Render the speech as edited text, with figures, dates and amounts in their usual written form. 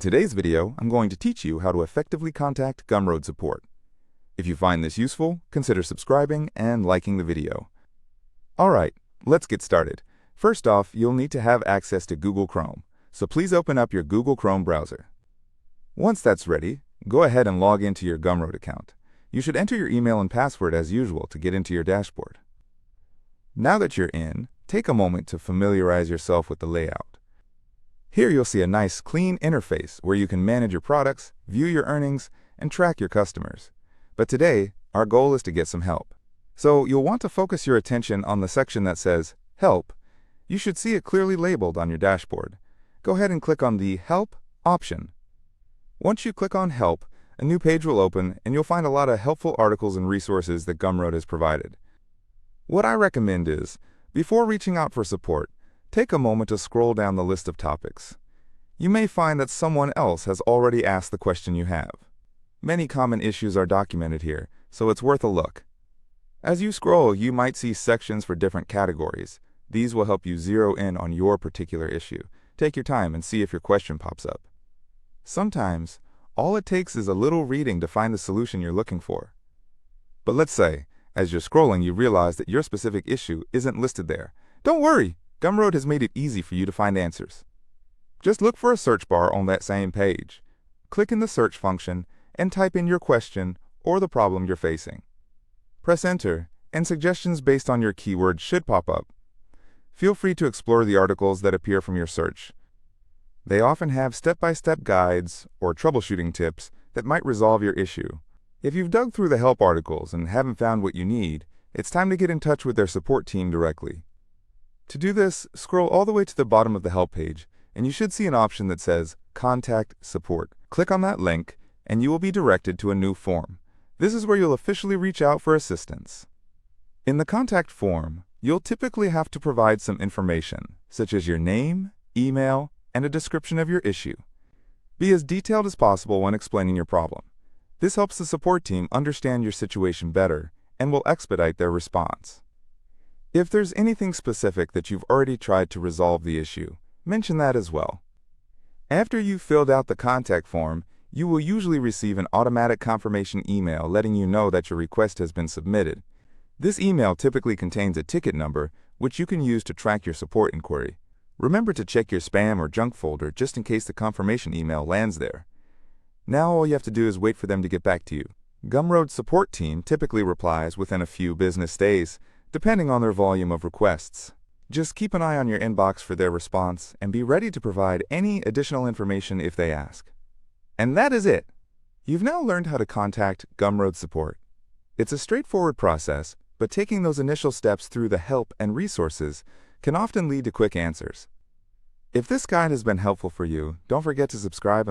In today's video, I'm going to teach you how to effectively contact Gumroad support. If you find this useful, consider subscribing and liking the video. Alright, let's get started. First off, you'll need to have access to Google Chrome, so please open up your Google Chrome browser. Once that's ready, go ahead and log into your Gumroad account. You should enter your email and password as usual to get into your dashboard. Now that you're in, take a moment to familiarize yourself with the layout. Here you'll see a nice, clean interface where you can manage your products, view your earnings, and track your customers. But today, our goal is to get some help. So you'll want to focus your attention on the section that says Help. You should see it clearly labeled on your dashboard. Go ahead and click on the Help option. Once you click on Help, a new page will open and you'll find a lot of helpful articles and resources that Gumroad has provided. What I recommend is, before reaching out for support, take a moment to scroll down the list of topics. You may find that someone else has already asked the question you have. Many common issues are documented here, so it's worth a look. As you scroll, you might see sections for different categories. These will help you zero in on your particular issue. Take your time and see if your question pops up. Sometimes, all it takes is a little reading to find the solution you're looking for. But let's say, as you're scrolling, you realize that your specific issue isn't listed there. Don't worry! Gumroad has made it easy for you to find answers. Just look for a search bar on that same page. Click in the search function and type in your question or the problem you're facing. Press enter, and suggestions based on your keyword should pop up. Feel free to explore the articles that appear from your search. They often have step-by-step guides or troubleshooting tips that might resolve your issue. If you've dug through the help articles and haven't found what you need, it's time to get in touch with their support team directly. To do this, scroll all the way to the bottom of the help page, and you should see an option that says Contact Support. Click on that link, and you will be directed to a new form. This is where you'll officially reach out for assistance. In the contact form, you'll typically have to provide some information, such as your name, email, and a description of your issue. Be as detailed as possible when explaining your problem. This helps the support team understand your situation better and will expedite their response. If there's anything specific that you've already tried to resolve the issue, mention that as well. After you've filled out the contact form, you will usually receive an automatic confirmation email letting you know that your request has been submitted. This email typically contains a ticket number, which you can use to track your support inquiry. Remember to check your spam or junk folder just in case the confirmation email lands there. Now all you have to do is wait for them to get back to you. Gumroad's support team typically replies within a few business days, depending on their volume of requests. Just keep an eye on your inbox for their response and be ready to provide any additional information if they ask. And that is it! You've now learned how to contact Gumroad support. It's a straightforward process, but taking those initial steps through the help and resources can often lead to quick answers. If this guide has been helpful for you, don't forget to subscribe